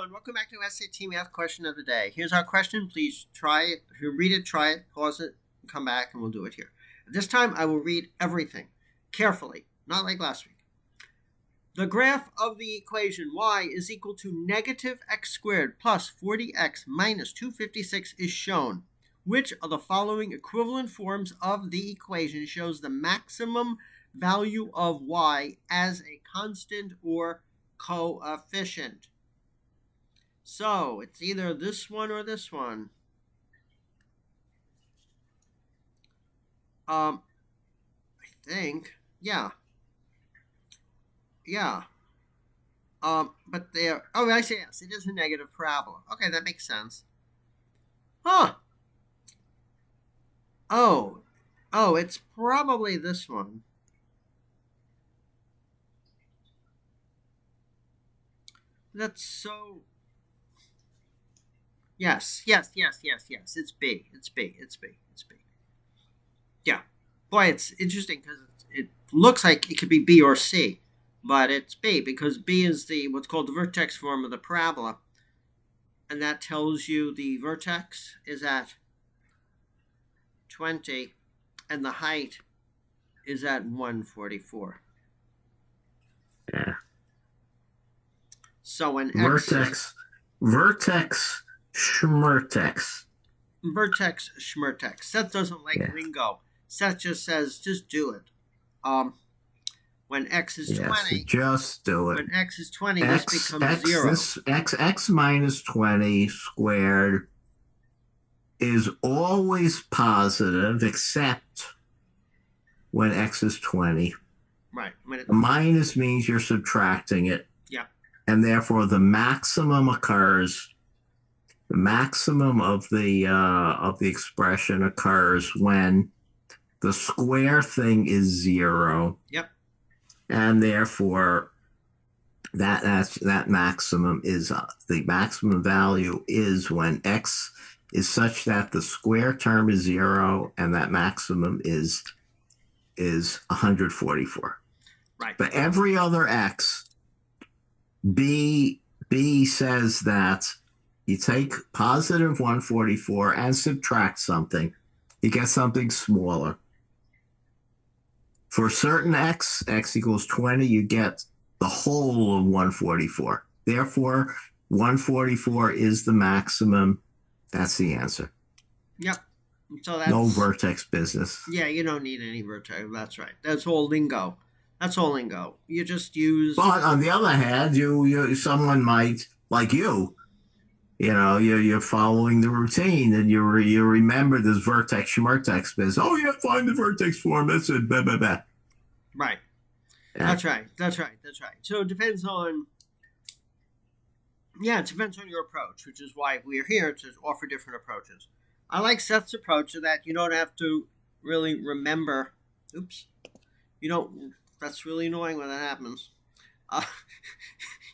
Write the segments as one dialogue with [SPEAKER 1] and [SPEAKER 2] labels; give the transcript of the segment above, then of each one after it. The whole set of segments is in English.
[SPEAKER 1] And welcome back to SAT Math Question of the Day. Here's our question. Please try it. If you read it, try it, pause it, come back, and we'll do it here. This time, I will read everything carefully, not like last week. The graph of the equation y is equal to negative x squared plus 40x minus 256 is shown. Which of the following equivalent forms of the equation shows the maximum value of y as a constant or coefficient? So it's either this one or this one. I think, yeah. But they're, I say yes, it is a negative parabola. Okay, that makes sense. Huh. It's probably this one. That's so... Yes. It's B. Yeah. Boy, it's interesting because it looks like it could be B or C, but it's B because B is what's called the vertex form of the parabola, and that tells you the vertex is at 20, and the height is at 144.
[SPEAKER 2] Yeah.
[SPEAKER 1] So when
[SPEAKER 2] vertex schmertex.
[SPEAKER 1] Vertex schmertex. Seth doesn't like lingo. Seth just says, just do it. When x is 20,
[SPEAKER 2] just do it.
[SPEAKER 1] When x is 20, this becomes 0.
[SPEAKER 2] X minus 20 squared is always positive except when x is 20.
[SPEAKER 1] Right.
[SPEAKER 2] The minus means you're subtracting it.
[SPEAKER 1] Yeah.
[SPEAKER 2] And therefore the maximum occurs. The maximum of the expression occurs when the square thing is 0.
[SPEAKER 1] Yep.
[SPEAKER 2] And therefore, that maximum is the maximum value is when x is such that the square term is 0, and that maximum is 144.
[SPEAKER 1] Right.
[SPEAKER 2] But every other x, B says that you take positive 144 and subtract something, you get something smaller. For certain x equals 20, you get the whole of 144. Therefore, 144 is the maximum. That's the answer.
[SPEAKER 1] Yep. So that's
[SPEAKER 2] no vertex business.
[SPEAKER 1] Yeah, you don't need any vertex. That's right. That's all lingo. You just use.
[SPEAKER 2] But on the other hand, someone might, like you're following the routine, and you remember this vertex schmertex business. Oh, yeah, find the vertex form. That's it. Blah, blah, blah.
[SPEAKER 1] Right. Yeah. That's right. So it depends on. Yeah, it depends on your approach, which is why we're here to offer different approaches. I like Seth's approach so that you don't have to really remember. Oops. You don't. That's really annoying when that happens.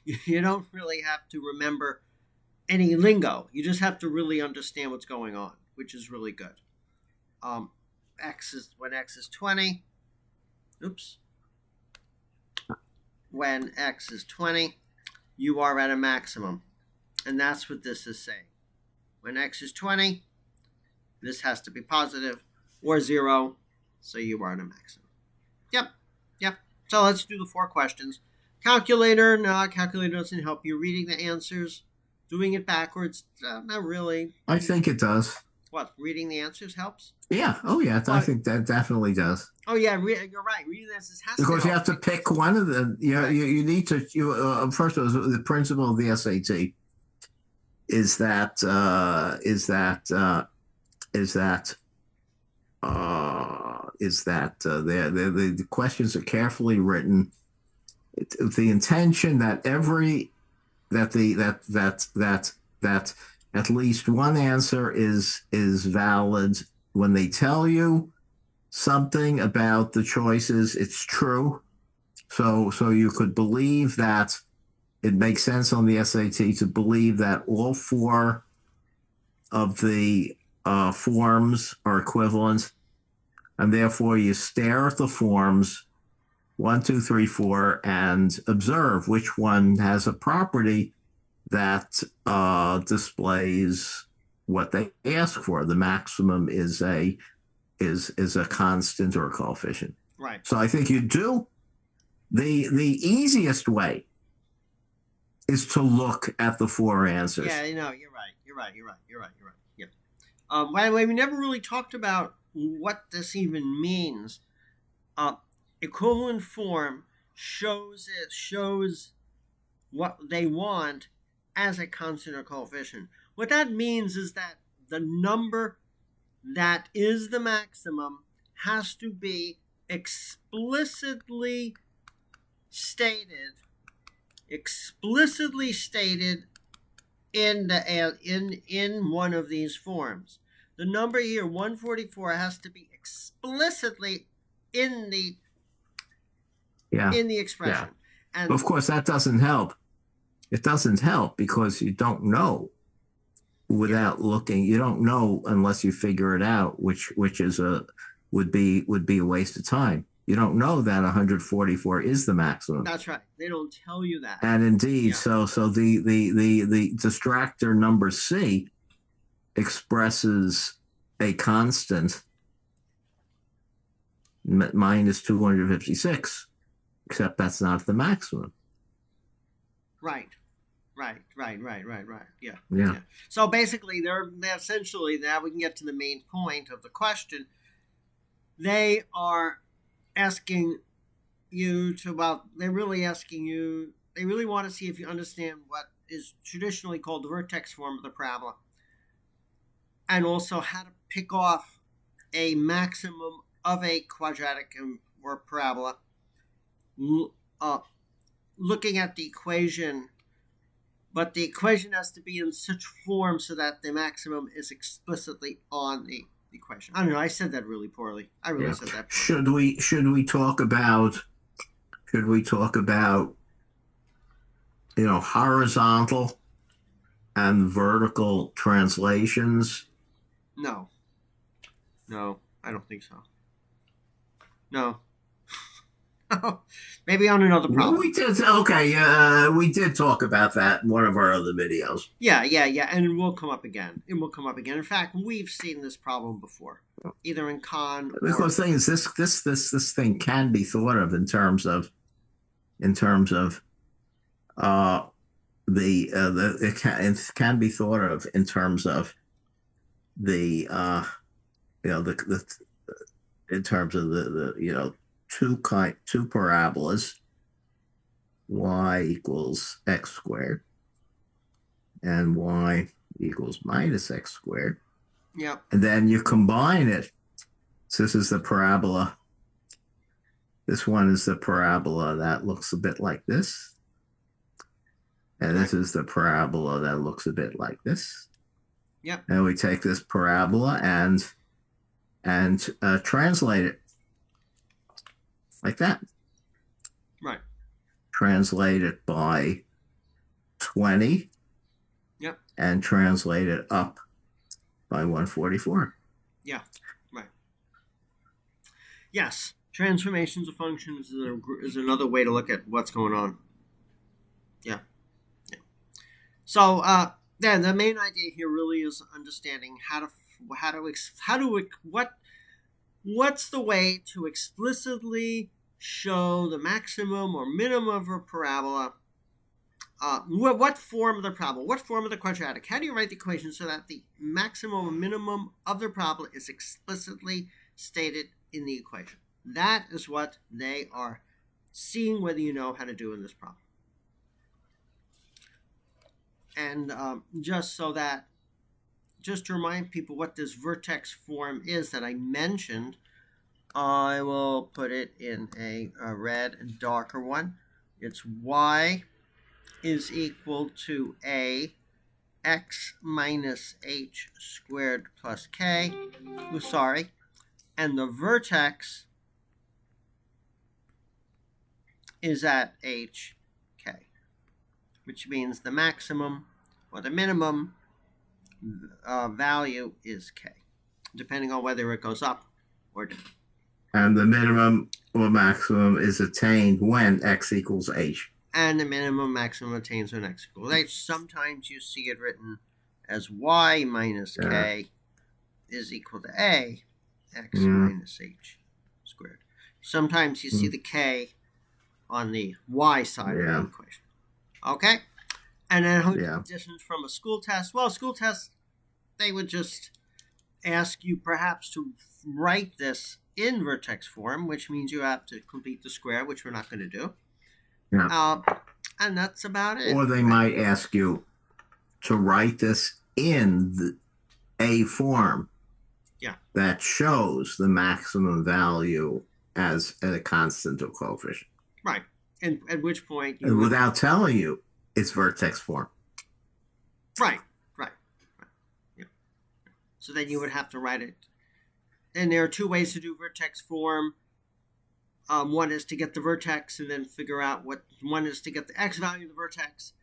[SPEAKER 1] You don't really have to remember any lingo. You just have to really understand what's going on, which is really good. When x is 20. Oops. When x is 20, you are at a maximum. And that's what this is saying. When x is 20, this has to be positive or 0, so you are at a maximum. Yep. So let's do the 4 questions. Calculator, no, calculator doesn't help you. Reading the answers, doing it backwards, not really.
[SPEAKER 2] I think it does.
[SPEAKER 1] What, reading the answers helps?
[SPEAKER 2] Yeah. Oh, yeah. I think that definitely does.
[SPEAKER 1] Oh, yeah. You're right. Reading the answers has
[SPEAKER 2] because
[SPEAKER 1] to
[SPEAKER 2] you have to pick one of them. You need to. First of all, the principle of the SAT is that the questions are carefully written with the intention that that at least one answer is valid. When they tell you something about the choices, it's true. So you could believe that it makes sense on the SAT to believe that all 4 of the forms are equivalent, and therefore you stare at the forms 1, 2, 3, 4 and observe which one has a property that displays what they ask for. The maximum is a constant or a coefficient.
[SPEAKER 1] Right.
[SPEAKER 2] So I think you do the easiest way is to look at the four answers.
[SPEAKER 1] Yeah, you're right. Yeah. By the way, we never really talked about what this even means. Equivalent form shows what they want as a constant or coefficient. What that means is that the number that is the maximum has to be explicitly stated in one of these forms. The number here 144 has to be explicitly in the expression.
[SPEAKER 2] Yeah. And of course that doesn't help. It doesn't help because you don't know without looking. You don't know unless you figure it out, which would be a waste of time. You don't know that 144 is the maximum.
[SPEAKER 1] That's right. They don't tell you that.
[SPEAKER 2] And indeed, so the distractor number C expresses a constant minus 256, except that's not the maximum.
[SPEAKER 1] Right. Yeah. So basically, they're essentially, now we can get to the main point of the question. They are asking you they really want to see if you understand what is traditionally called the vertex form of the parabola, and also how to pick off a maximum of a quadratic or parabola, looking at the equation, but the equation has to be in such form so that the maximum is explicitly on the equation. I don't know. I said that really poorly. I really said that poorly.
[SPEAKER 2] Should we talk about horizontal and vertical translations?
[SPEAKER 1] No, I don't think so. No. Maybe on another problem.
[SPEAKER 2] Well, we did. Okay, we did talk about that in one of our other videos.
[SPEAKER 1] Yeah, and it will come up again. In fact, we've seen this problem before, either in Khan.
[SPEAKER 2] Because the thing is, this thing can be thought of in terms of it can be thought of in terms of two parabolas, y equals x squared and y equals minus x squared.
[SPEAKER 1] Yeah.
[SPEAKER 2] And then you combine it. So this is the parabola. This one is the parabola that looks a bit like this. And this is the parabola that looks a bit like this.
[SPEAKER 1] Yep.
[SPEAKER 2] And we take this parabola and translate it like that.
[SPEAKER 1] Right.
[SPEAKER 2] Translate it by 20.
[SPEAKER 1] Yep.
[SPEAKER 2] And translate it up by 144.
[SPEAKER 1] Yeah. Right. Yes. Transformations of functions is another way to look at what's going on. Yeah. So, the main idea here really is understanding what's the way to explicitly show the maximum or minimum of a parabola. What form of the parabola? What form of the quadratic? How do you write the equation so that the maximum or minimum of the parabola is explicitly stated in the equation? That is what they are seeing whether you know how to do in this problem. And just to remind people what this vertex form is that I mentioned, I will put it in a red and darker one. It's y is equal to a x minus h squared plus k. And the vertex is at h k, which means the maximum or the minimum value is k, depending on whether it goes up or down.
[SPEAKER 2] And the minimum or maximum is attained when x equals h.
[SPEAKER 1] and the minimum maximum attains when x equals h. Sometimes you see it written as y minus k is equal to a x minus h squared. Sometimes you see the k on the y side of the equation. Okay? And then how distance from a school test? Well, school tests, they would just ask you perhaps to write this in vertex form, which means you have to complete the square, which we're not going to do. Yeah. And that's about it.
[SPEAKER 2] Or they might ask you to write this in a form that shows the maximum value as a constant or coefficient.
[SPEAKER 1] Right. And at which point
[SPEAKER 2] and without telling you it's vertex form.
[SPEAKER 1] Right. Yeah. So then you would have to write it. And there are two ways to do vertex form. One is to get the vertex and then figure out one is to get the x value of the vertex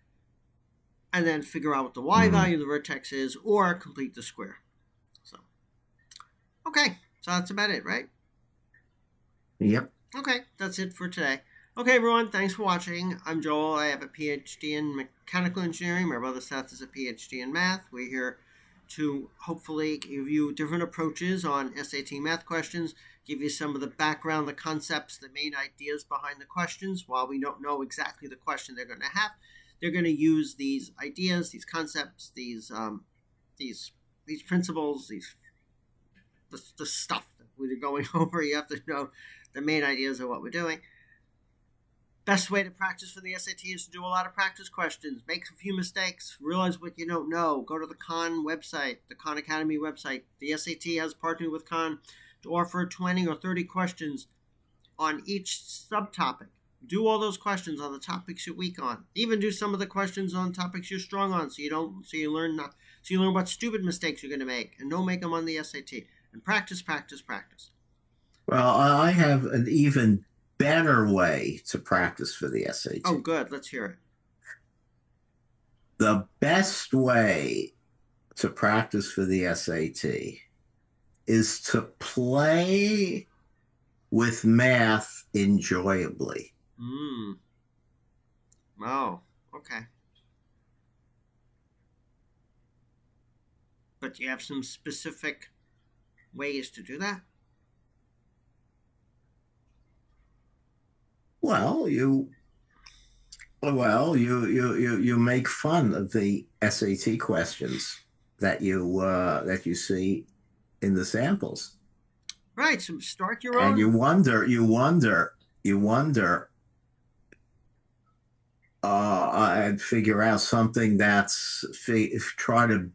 [SPEAKER 1] and then figure out what the y value of the vertex is, or complete the square. So, okay. So that's about it, right?
[SPEAKER 2] Yep.
[SPEAKER 1] Okay. That's it for today. Okay, everyone. Thanks for watching. I'm Joel. I have a PhD in mechanical engineering. My brother Seth is a PhD in math. We're here to hopefully give you different approaches on SAT math questions, give you some of the background, the concepts, the main ideas behind the questions. While we don't know exactly the question they're going to have, they're going to use these ideas, these concepts, these principles, the stuff that we're going over. You have to know the main ideas of what we're doing. Best way to practice for the SAT is to do a lot of practice questions. Make a few mistakes. Realize what you don't know. Go to the Khan website, the Khan Academy website. The SAT has partnered with Khan to offer 20 or 30 questions on each subtopic. Do all those questions on the topics you're weak on. Even do some of the questions on topics you're strong on, so you learn what stupid mistakes you're going to make, and don't make them on the SAT. And practice.
[SPEAKER 2] Well, I have an even better way to practice for the SAT.
[SPEAKER 1] Oh, good. Let's hear it.
[SPEAKER 2] The best way to practice for the SAT is to play with math enjoyably.
[SPEAKER 1] Oh, okay. But do you have some specific ways to do that?
[SPEAKER 2] Well, you make fun of the SAT questions that you see in the samples.
[SPEAKER 1] Right. So start your own.
[SPEAKER 2] And you wonder, and figure out something that's try to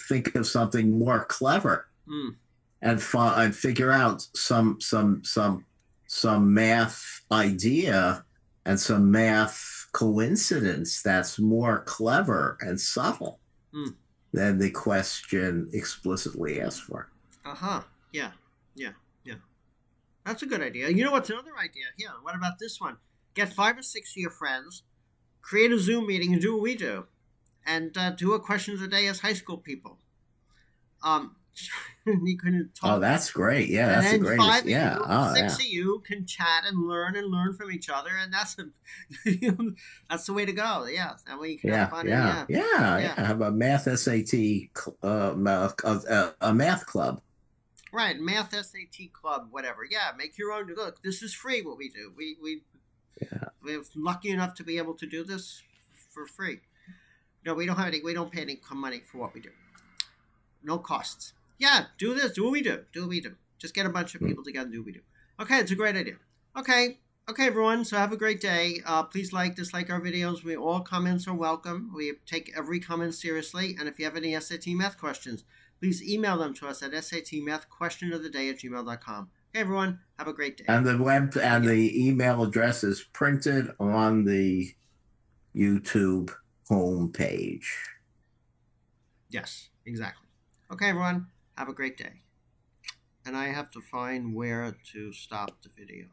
[SPEAKER 2] think of something more clever. And figure out some math idea and some math coincidence that's more clever and subtle than the question explicitly asked for.
[SPEAKER 1] Yeah. That's a good idea. You know what's another idea? Yeah. What about this one? Get 5 or 6 of your friends, create a Zoom meeting, and do what we do, and do a questions a day as high school people. You can talk.
[SPEAKER 2] Oh, that's great! Yeah, that's the greatest.
[SPEAKER 1] Six of you can chat and learn from each other, and that's that's the way to go. Yeah, that way you can have fun.
[SPEAKER 2] Have a math SAT, a math club.
[SPEAKER 1] Right, math SAT club, whatever. Yeah, make your own. Look, this is free. What we do, we're lucky enough to be able to do this for free. No, we don't pay any money for what we do. No costs. Yeah, do this. Do what we do. Just get a bunch of people together and do what we do. Okay, it's a great idea. Okay, everyone. So have a great day. Please dislike our videos. All comments are welcome. We take every comment seriously. And if you have any SAT math questions, please email them to us at satmathquestionoftheday@gmail.com. Okay, everyone. Have a great day.
[SPEAKER 2] And the email address is printed on the YouTube homepage.
[SPEAKER 1] Yes, exactly. Okay, everyone. Have a great day. And I have to find where to stop the video.